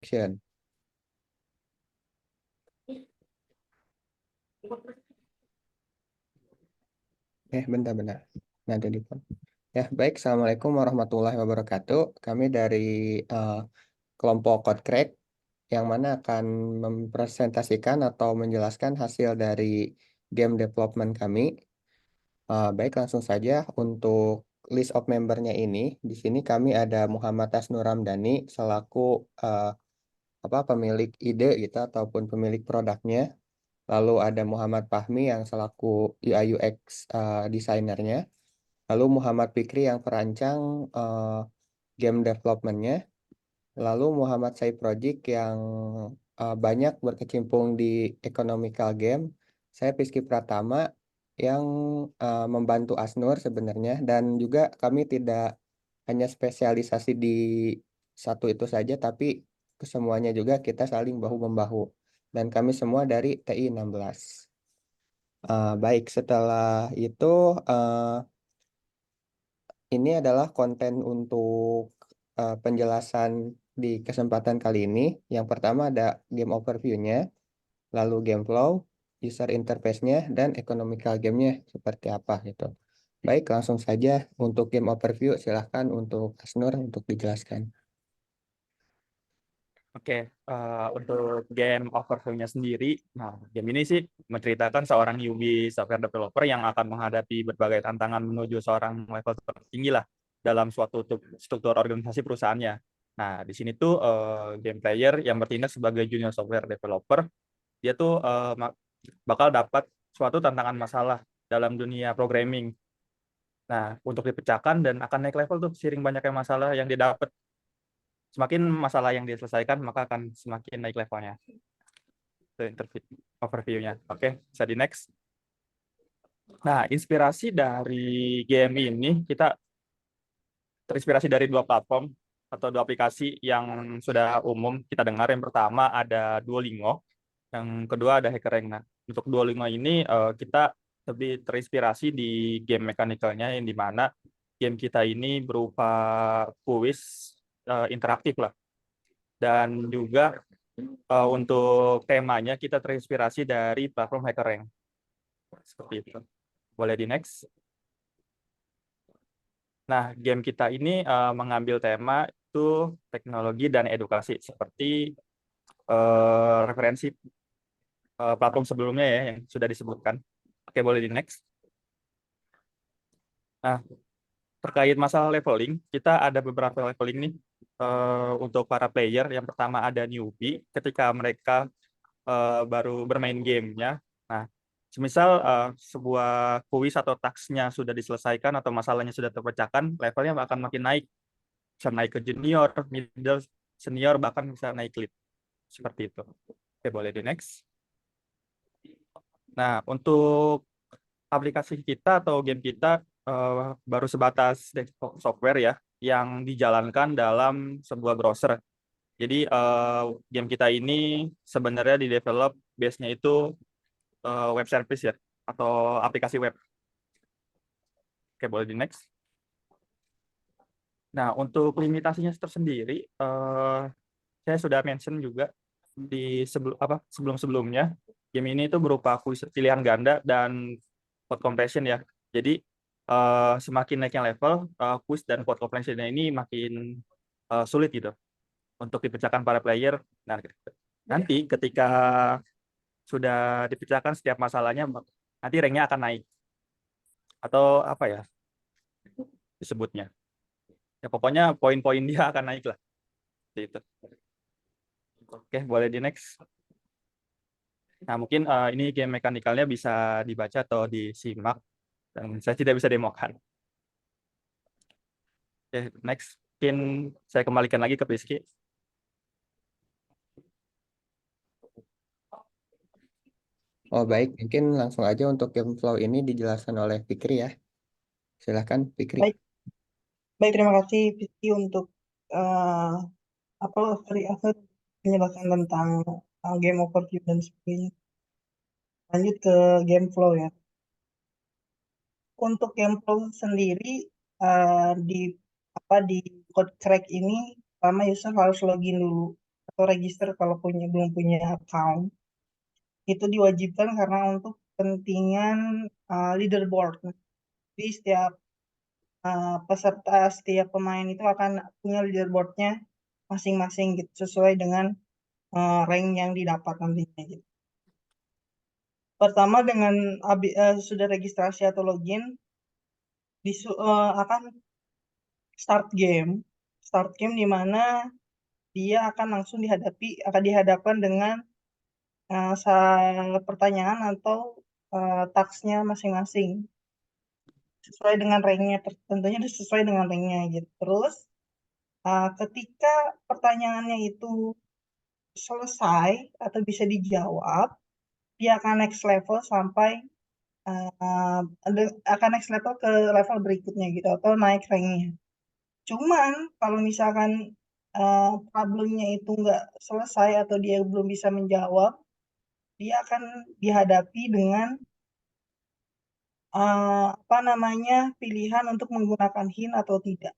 action. Bentar-bentar. Nah, ada di phone. Ya, baik. Assalamualaikum warahmatullahi wabarakatuh. Kami dari kelompok Code Crack yang mana akan mempresentasikan atau menjelaskan hasil dari game development kami. Baik, langsung saja untuk list of membernya ini. Di sini kami ada Muhammad Asnur Ramdhani selaku pemilik ide gitu ataupun pemilik produknya. Lalu ada Muhammad Fahmi yang selaku UI UX desainernya. Lalu Muhammad Fikri yang perancang game developmentnya. Lalu Muhammad Said Project yang banyak berkecimpung di economical game. Saya Rizky Pratama yang membantu Asnur sebenarnya. Dan juga kami tidak hanya spesialisasi di satu itu saja, tapi kesemuanya juga kita saling bahu-membahu. Dan kami semua dari TI 16. Baik, setelah itu ini adalah konten untuk penjelasan di kesempatan kali ini. Yang pertama ada game overview-nya, lalu game flow, user interface-nya, dan economical game-nya seperti apa gitu. Baik, langsung saja untuk game overview, silahkan untuk Asnur untuk dijelaskan. Oke, untuk game overview-nya sendiri, nah game ini sih menceritakan seorang newbie software developer yang akan menghadapi berbagai tantangan menuju seorang level tertinggi lah dalam suatu struktur organisasi perusahaannya. Nah, di sini tuh game player yang bertindak sebagai junior software developer, dia tuh bakal dapat suatu tantangan masalah dalam dunia programming. Nah, untuk dipecahkan dan akan naik level tuh seiring banyaknya masalah yang didapat. Semakin masalah yang diselesaikan, maka akan semakin naik levelnya. Itu overview-nya. Oke, bisa di next. Nah, inspirasi dari game ini, kita terinspirasi dari dua platform atau dua aplikasi yang sudah umum kita dengar. Yang pertama ada Duolingo, yang kedua ada HackerRank. Nah, untuk Duolingo ini kita lebih terinspirasi di game mechanical-nya, yang dimana game kita ini berupa kuis interaktif lah. Dan juga untuk temanya kita terinspirasi dari platform HackerRank. Seperti itu. Boleh di next. Nah, game kita ini mengambil tema itu teknologi dan edukasi seperti referensi platform sebelumnya ya yang sudah disebutkan. Oke, boleh di next. Nah, terkait masalah leveling, kita ada beberapa leveling nih untuk para player. Yang pertama ada newbie ketika mereka baru bermain gamenya. Nah, semisal sebuah kuis atau tasknya sudah diselesaikan atau masalahnya sudah terpecahkan, levelnya akan makin naik. Bisa naik ke junior, middle, senior, bahkan bisa naik lead. Seperti itu. Oke, boleh di next. Nah, untuk aplikasi kita atau game kita baru sebatas desktop software ya, yang dijalankan dalam sebuah browser. Jadi game kita ini sebenarnya di develop base-nya itu web service ya, atau aplikasi web. Oke, boleh di next. Nah, untuk limitasinya tersendiri, saya sudah mention juga di sebelum-sebelumnya, game ini itu berupa kuis pilihan ganda dan code compression ya. Jadi semakin naiknya level, kuis dan code compression ini makin sulit gitu untuk dipecahkan para player. Nah, nanti ketika sudah dipecahkan setiap masalahnya, nanti ranknya akan naik. Atau apa ya disebutnya. Ya pokoknya poin-poin dia akan naik lah. Seperti itu. Oke, boleh di next. Nah, mungkin ini game mekanikalnya bisa dibaca atau disimak. Dan saya tidak bisa demokan. Oke, next. Mungkin saya kembalikan lagi ke Rizky. Oh baik, mungkin langsung aja untuk game flow ini dijelaskan oleh Fikri ya. Silahkan Fikri. Baik, baik terima kasih Vicky untuk eh aku menjelaskan tentang game overview dan sebagainya. Lanjut ke game flow ya. Untuk game flow sendiri di di code crack ini pertama user harus login dulu atau register kalau belum punya account. Itu diwajibkan karena untuk kepentingan leaderboard. Jadi setiap peserta, setiap pemain itu akan punya leaderboardnya masing-masing gitu, sesuai dengan rank yang didapat nantinya gitu. Pertama dengan sudah registrasi atau login, akan start game di mana dia akan langsung dihadapkan dengan pertanyaan atau tasknya masing-masing sesuai dengan ranknya, tentunya sesuai dengan ranknya gitu. Terus ketika pertanyaannya itu selesai atau bisa dijawab, dia akan next level sampai akan next level ke level berikutnya gitu, atau naik ranknya. Cuman kalau misalkan problemnya itu nggak selesai atau dia belum bisa menjawab, dia akan dihadapi dengan pilihan untuk menggunakan hint atau tidak.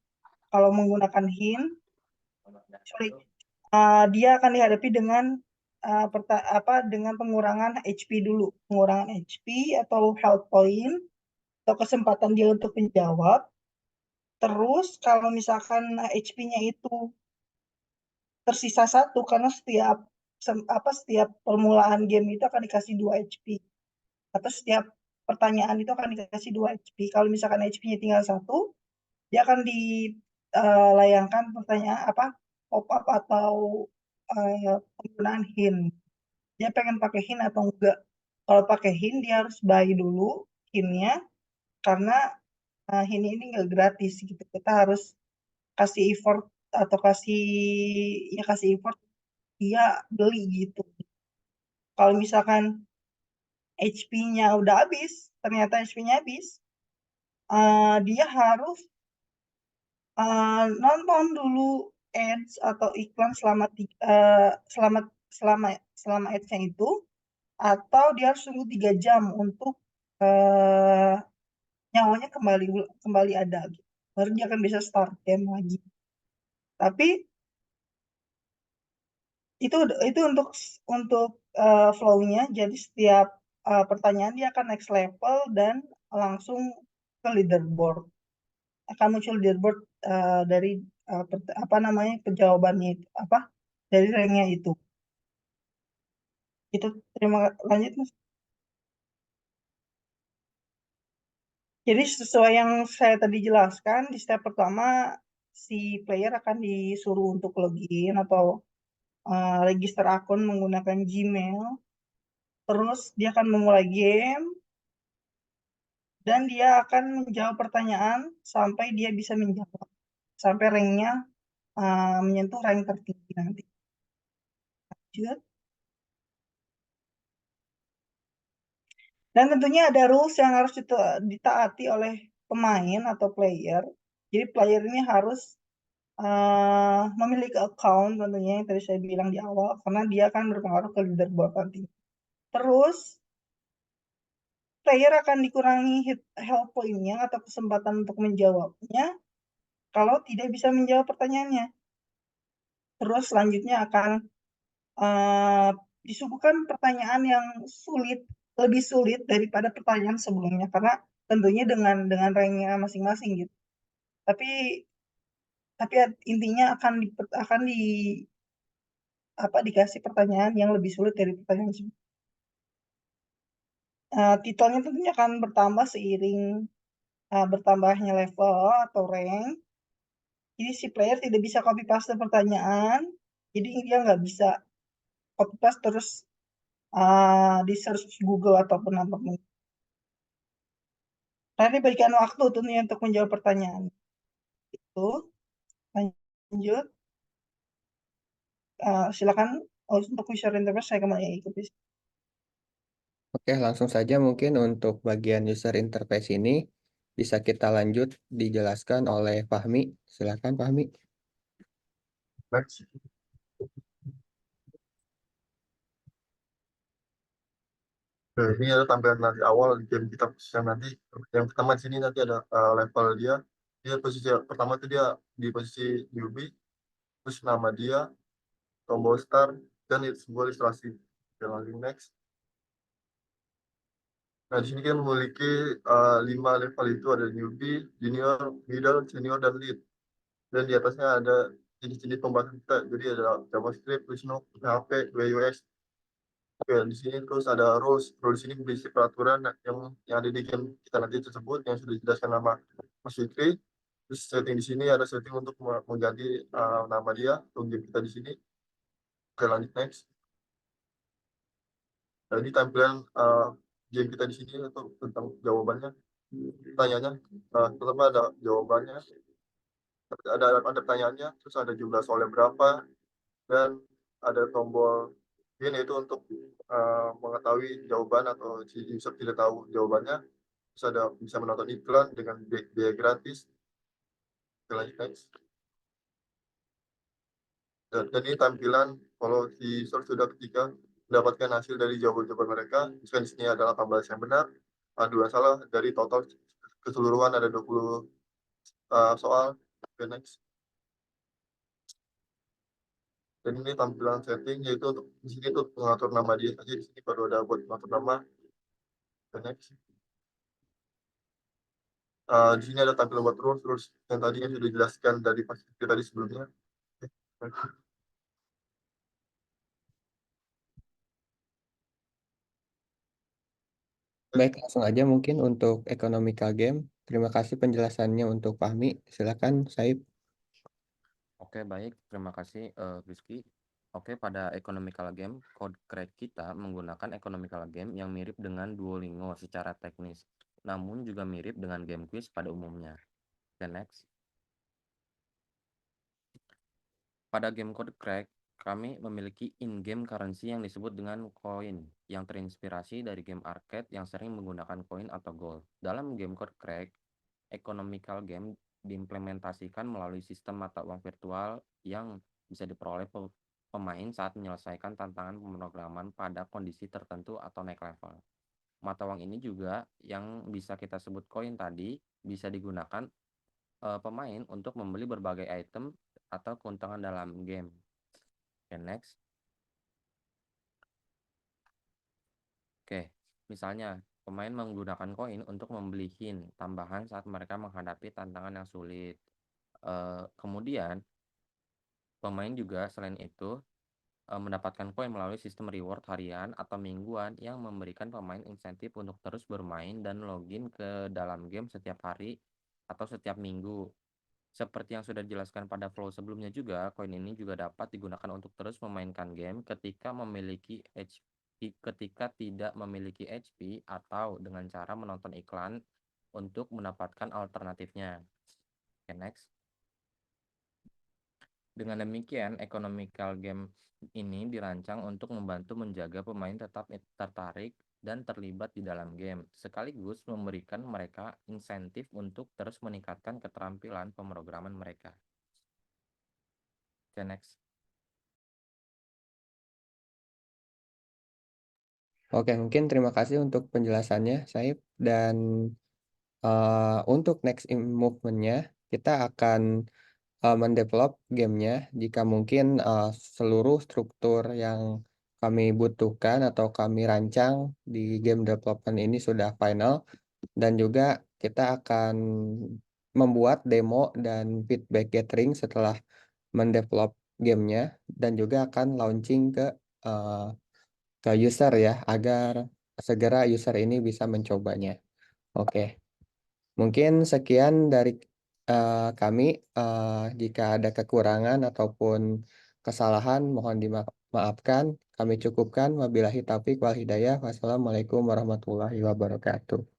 Kalau menggunakan hint, dia akan dihadapi dengan dengan pengurangan HP dulu, pengurangan HP atau health point atau kesempatan dia untuk menjawab. Terus kalau misalkan HP-nya itu tersisa 1, karena setiap permulaan game itu akan dikasih 2 HP, atau setiap pertanyaan itu akan dikasih 2 HP. Kalau misalkan HP-nya tinggal 1, dia akan dilayangkan pertanyaan pop-up atau penggunaan hint. Dia pengen pakai hint atau enggak. Kalau pakai hint, dia harus buy dulu hint-nya, karena hint ini enggak gratis gitu. Kita harus kasih effort atau kasih effort, dia beli gitu. Kalau misalkan HP-nya udah habis, ternyata HP-nya habis, dia harus nonton dulu ads atau iklan selama ads-nya itu, atau dia harus tunggu 3 jam untuk nyawanya kembali ada gitu. Baru dia akan bisa start game lagi. Tapi itu untuk flow-nya. Jadi setiap pertanyaan dia akan next level dan langsung ke leaderboard. Akan muncul leaderboard dari penjawabannya itu, dari ranknya itu. Itu lanjut Mas. Jadi sesuai yang saya tadi jelaskan, di step pertama si player akan disuruh untuk login atau register akun menggunakan Gmail. Terus dia akan memulai game dan dia akan menjawab pertanyaan sampai dia bisa menjawab, sampai ranknya menyentuh rank tertinggi nanti. Lanjut. Dan tentunya ada rules yang harus ditaati oleh pemain atau player. Jadi player ini harus memiliki account tentunya, yang tadi saya bilang di awal, karena dia akan berpengaruh ke leaderboard nanti. Terus player akan dikurangi health point-nya atau kesempatan untuk menjawabnya kalau tidak bisa menjawab pertanyaannya. Terus selanjutnya akan disuguhkan pertanyaan yang lebih sulit daripada pertanyaan sebelumnya, karena tentunya dengan ranknya masing-masing gitu. Tapi intinya akan dikasih pertanyaan yang lebih sulit dari pertanyaan sebelumnya. Titelnya tentunya akan bertambah seiring bertambahnya level atau rank. Jadi si player tidak bisa copy paste pertanyaan, jadi dia nggak bisa copy paste terus di search Google ataupun apapun. Nanti berikan waktu tentunya untuk menjawab pertanyaan itu. Lanjut, silakan untuk user interface saya kembali ikut. Oke, langsung saja mungkin untuk bagian user interface ini bisa kita lanjut dijelaskan oleh Fahmi. Silakan Fahmi. Baik. Nah, ini ada tampilan dari awal di game kita posisikan nanti. Yang pertama di sini nanti ada level dia. Dia posisi pertama itu dia di posisi newbie, terus nama dia, tombol start, dan sebuah ilustrasi. Oke, lanjut next. Nah, di sini kita memiliki 5 level, itu ada newbie, junior, middle, senior, dan lead. Dan di atasnya ada jenis-jenis pembahasan kita. Jadi ada JavaScript, Linux, PHP, WUX. Oke, di sini terus ada rules. Rules ini berisi peraturan yang ada di game kita nanti tersebut yang sudah dijelaskan nama Mas Fikri. Terus setting di sini ada setting untuk mengganti nama dia untuk game kita di sini. Oke, lanjut next. Jadi tampilan game kita di sini itu tentang jawabannya, pertanyaannya. Pertama ada jawabannya, ada pertanyaannya, terus ada jumlah soalnya berapa, dan ada tombol ini itu untuk mengetahui jawaban atau si user tidak tahu jawabannya. Terus ada bisa menonton iklan dengan biaya gratis. Lanjut next. Dan ini tampilan kalau si user sudah ketika mendapatkan hasil dari jawaban-jawaban mereka. Misalkan di sini ada 18 yang benar, 2 yang salah, dari total keseluruhan ada 20 soal. Oke, next. Dan ini tampilan setting, yaitu untuk di sini untuk mengatur nama dia saja. Di sini baru ada buat mengatur nama. Oke, next. Di sini ada tampilan buat rules yang tadinya sudah dijelaskan dari pas tadi sebelumnya. Oke. Baik, langsung aja mungkin untuk economical game. Terima kasih penjelasannya untuk Fahmi. Silakan, Saib. Oke, baik. Terima kasih, Rizky. Oke, pada economical game, code crack kita menggunakan economical game yang mirip dengan Duolingo secara teknis, namun juga mirip dengan game quiz pada umumnya. Oke, next. Pada game code crack, kami memiliki in-game currency yang disebut dengan koin, yang terinspirasi dari game arcade yang sering menggunakan koin atau gold. Dalam game code crack, economical game diimplementasikan melalui sistem mata uang virtual yang bisa diperoleh pemain saat menyelesaikan tantangan pemrograman pada kondisi tertentu atau naik level. Mata uang ini juga yang bisa kita sebut koin tadi bisa digunakan pemain untuk membeli berbagai item atau keuntungan dalam game. Oke, next. Oke, misalnya pemain menggunakan koin untuk membeli hint tambahan saat mereka menghadapi tantangan yang sulit. Kemudian pemain juga selain itu mendapatkan koin melalui sistem reward harian atau mingguan yang memberikan pemain insentif untuk terus bermain dan login ke dalam game setiap hari atau setiap minggu. Seperti yang sudah dijelaskan pada flow sebelumnya juga, koin ini juga dapat digunakan untuk terus memainkan game ketika tidak memiliki HP atau dengan cara menonton iklan untuk mendapatkan alternatifnya. Oke, next. Dengan demikian, economical game ini dirancang untuk membantu menjaga pemain tetap tertarik dan terlibat di dalam game, sekaligus memberikan mereka insentif untuk terus meningkatkan keterampilan pemrograman mereka. Oke, next. Oke, mungkin terima kasih untuk penjelasannya, Saib. Dan untuk next movement-nya, kita akan mendevelop gamenya jika mungkin seluruh struktur yang kami butuhkan atau kami rancang di game development ini sudah final, dan juga kita akan membuat demo dan feedback gathering setelah mendevelop gamenya, dan juga akan launching ke user ya, agar segera user ini bisa mencobanya. Oke, mungkin sekian dari kami. Jika ada kekurangan ataupun kesalahan, mohon dimaafkan. Kami cukupkan. Wabillahi taufiq wal hidayah. Wassalamualaikum warahmatullahi wabarakatuh.